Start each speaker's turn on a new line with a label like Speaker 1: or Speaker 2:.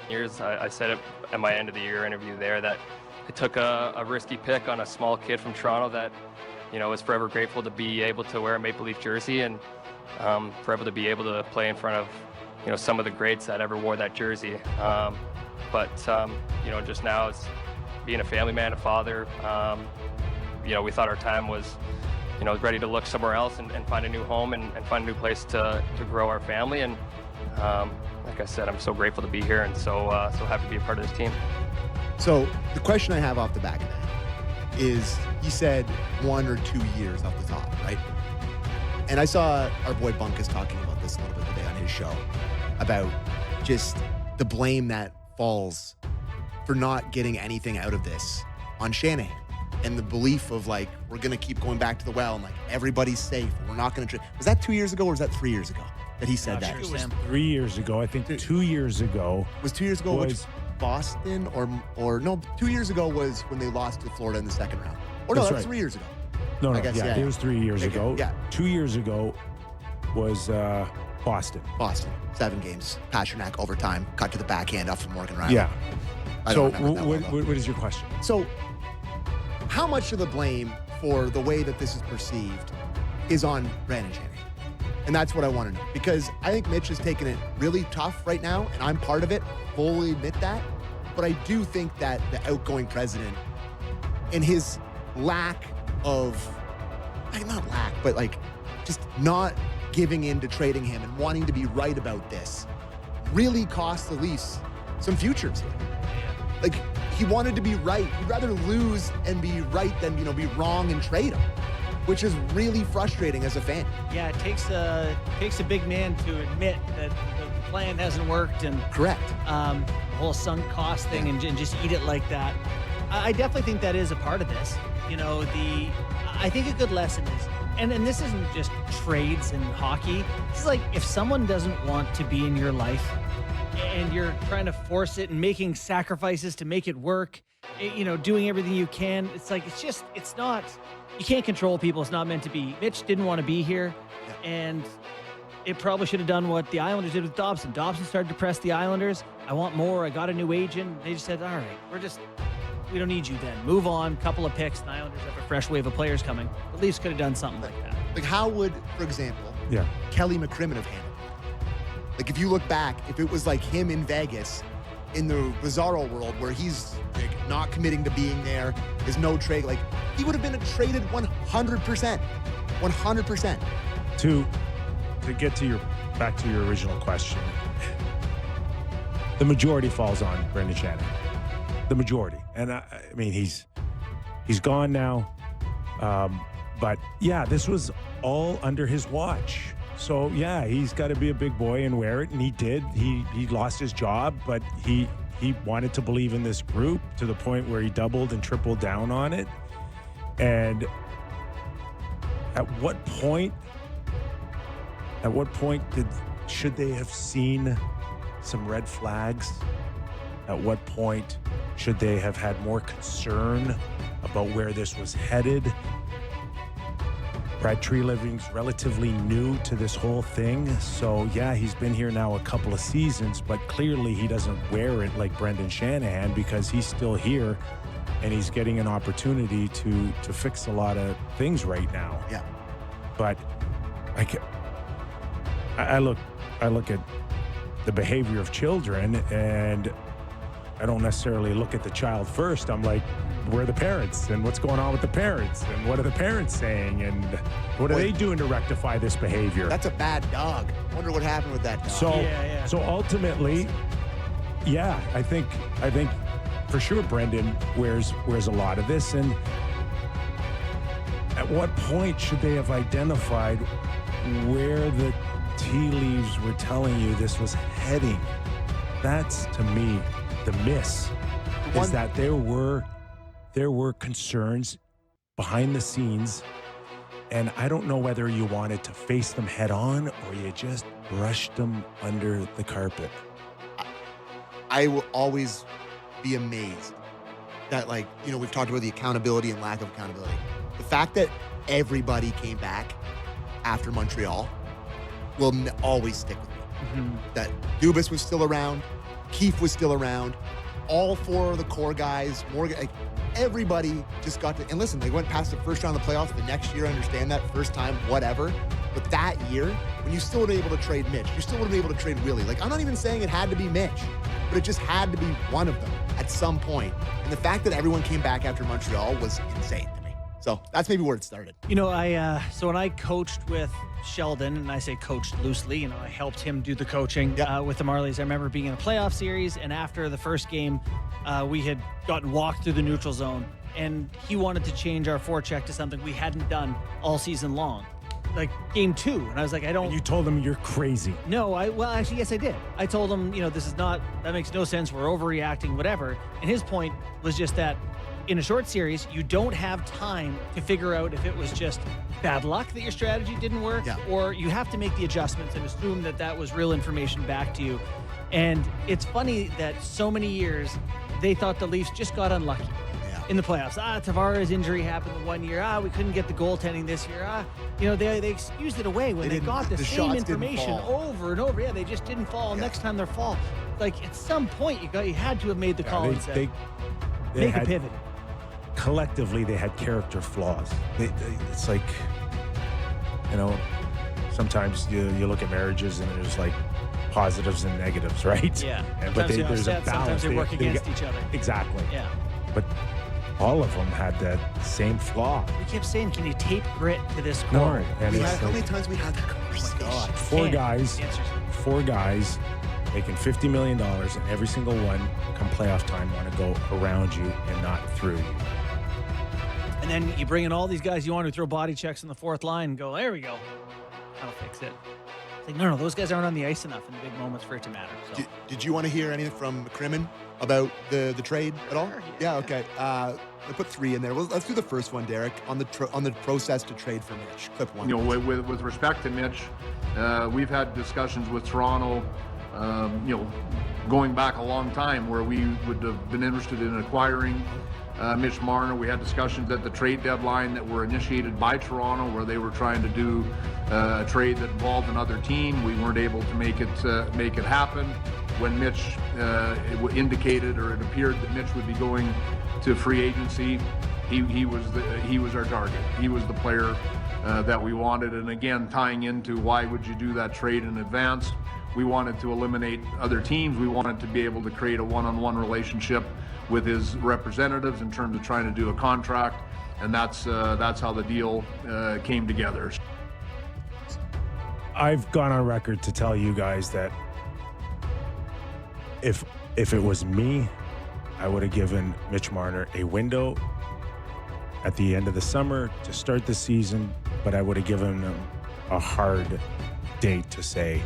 Speaker 1: years. I said it at my end of the year interview there that I took a risky pick on a small kid from Toronto that, was forever grateful to be able to wear a Maple Leaf jersey and forever to be able to play in front of, some of the greats that ever wore that jersey. Just now as being a family man, a father, we thought our time was, ready to look somewhere else and find a new home and find a new place to grow our family. And like I said, I'm so grateful to be here and so happy to be a part of this team.
Speaker 2: So the question I have off the back of that is, he said 1 or 2 years off the top, right? And I saw our boy Bunkus talking about this a little bit today on his show about just the blame that falls for not getting anything out of this on Shanahan. And the belief of like, we're going to keep going back to the well and like everybody's safe. And we're not going to. Was that 2 years ago or was that 3 years ago that he said that?
Speaker 3: Sure, it was 3 years ago. I think 2 years ago.
Speaker 2: Was 2 years ago was Boston or no? 2 years ago was when they lost to Florida in the second round. Or no, that was 3 years ago.
Speaker 3: No,
Speaker 2: I guess,
Speaker 3: it was 3 years ago.
Speaker 2: Yeah.
Speaker 3: 2 years ago was Boston.
Speaker 2: 7 games. Pasternak overtime. Cut to the backhand off from Morgan Riley.
Speaker 3: Yeah. So what is your question?
Speaker 2: So how much of the blame for the way that this is perceived is on Brandon Shanahan? And that's what I want to know. Because I think Mitch is taking it really tough right now, and I'm part of it, fully admit that. But I do think that the outgoing president and his lack of, not lack, but like just not giving in to trading him and wanting to be right about this really cost the Leafs some futures here. Like, he wanted to be right. He'd rather lose and be right than, be wrong and trade him, which is really frustrating as a fan.
Speaker 4: Yeah, it takes a big man to admit that the plan hasn't worked and
Speaker 2: correct.
Speaker 4: The whole sunk cost thing and just eat it like that. I definitely think that is a part of this. I think a good lesson is, and this isn't just trades in hockey. This is like, if someone doesn't want to be in your life and you're trying to force it and making sacrifices to make it work, doing everything you can. It's like, it's not, you can't control people. It's not meant to be. Mitch didn't want to be here, and it probably should have done what the Islanders did with Dobson. Dobson started to press the Islanders. I want more. I got a new agent. They just said, all right, we don't need you then. Move on. Couple of picks. The Islanders have a fresh wave of players coming. The Leafs could have done something like that.
Speaker 2: Like, how would, for example, Kelly McCrimmon have handled it? Like, if you look back, if it was like him in Vegas in the Bizarro world where he's like not committing to being there, there's no trade, like, he would have been traded 100%. 100%.
Speaker 3: To get to back to your original question, the majority falls on Brendan Shanahan. The majority. And I mean, he's gone now. But yeah, this was all under his watch. So yeah, he's got to be a big boy and wear it, and he did. He lost his job, but he wanted to believe in this group to the point where he doubled and tripled down on it. And at what point should they have seen some red flags? At what point should they have had more concern about where this was headed? Brad Treliving's relatively new to this whole thing. So, yeah, he's been here now a couple of seasons, but clearly he doesn't wear it like Brendan Shanahan because he's still here and he's getting an opportunity to fix a lot of things right now.
Speaker 2: Yeah.
Speaker 3: But I look at the behavior of children, and I don't necessarily look at the child first. I'm like, where are the parents, and what's going on with the parents, and what are the parents saying, and what are they doing to rectify this behavior?
Speaker 2: That's a bad dog. Wonder what happened with that dog.
Speaker 3: So ultimately, yeah, I think for sure Brendan wears a lot of this. And at what point should they have identified where the tea leaves were telling you this was heading? That's, to me, the miss, is that there were concerns behind the scenes, and I don't know whether you wanted to face them head on or you just brushed them under the carpet.
Speaker 2: I will always be amazed that, like, we've talked about the accountability and lack of accountability. The fact that everybody came back after Montreal will always stick with me. Mm-hmm. That Dubas was still around, Keefe was still around. All four of the core guys, Morgan, like everybody just got to. And listen, they went past the first round of the playoffs. The next year, I understand that first time, whatever. But that year, when you still would have been able to trade Mitch, you still would have been able to trade Willie. Like, I'm not even saying it had to be Mitch, but it just had to be one of them at some point. And the fact that everyone came back after Montreal was insane to me. So that's maybe where it started.
Speaker 4: You know, so when I coached with Sheldon, and I say coached loosely, you know, I helped him do the coaching with the Marlies. I remember being in a playoff series, and after the first game, we had gotten walked through the neutral zone, and he wanted to change our forecheck to something we hadn't done all season long, like game 2. And I was like, I don't.
Speaker 3: And you told him you're crazy.
Speaker 4: No, well, actually, yes, I did. I told him, you know, that makes no sense. We're overreacting, whatever. And his point was just that in a short series, you don't have time to figure out if it was just bad luck that your strategy didn't work, or you have to make the adjustments and assume that that was real information back to you. And it's funny that so many years they thought the Leafs just got unlucky in the playoffs. Tavares' injury happened the one year. We couldn't get the goaltending this year. You know, they excused it away when they got the same information over and over. Yeah, they just didn't fall. Next time they'll fall. Like, at some point, you had to have made the call and said, make a pivot.
Speaker 3: Collectively, they had character flaws. It's like, you know, sometimes you look at marriages and there's like positives and negatives, right?
Speaker 4: Yeah.
Speaker 3: But there's a balance.
Speaker 4: Sometimes they work against each other.
Speaker 3: Exactly.
Speaker 4: Yeah.
Speaker 3: But all of them had that same flaw.
Speaker 4: We kept saying, can you tape grit to this core?
Speaker 3: No. And
Speaker 2: How many times we had that conversation?
Speaker 4: God.
Speaker 3: Four guys making $50 million, and every single one, come playoff time, want to go around you and not through you.
Speaker 4: And then you bring in all these guys you want to throw body checks in the fourth line and go, there we go. That'll fix it. It's like, no, those guys aren't on the ice enough in the big moments for it to matter. So.
Speaker 2: Did you want to hear anything from McCrimmon about the trade at all? Yeah, okay. I put 3 in there. Well, let's do the first one, Derek, on the process to trade for Mitch. Clip 1.
Speaker 5: You know, with respect to Mitch, we've had discussions with Toronto, you know, going back a long time where we would have been interested in acquiring Mitch Marner. We had discussions at the trade deadline that were initiated by Toronto where they were trying to do a trade that involved another team. We weren't able to make it happen. When Mitch indicated, or it appeared that Mitch would be going to free agency, he was our target. He was the player that we wanted. And again, tying into why would you do that trade in advance? We wanted to eliminate other teams. We wanted to be able to create a one-on-one relationship with his representatives in terms of trying to do a contract, and that's how the deal came together.
Speaker 3: I've gone on record to tell you guys that if it was me, I would have given Mitch Marner a window at the end of the summer to start the season, but I would have given him a hard date to say,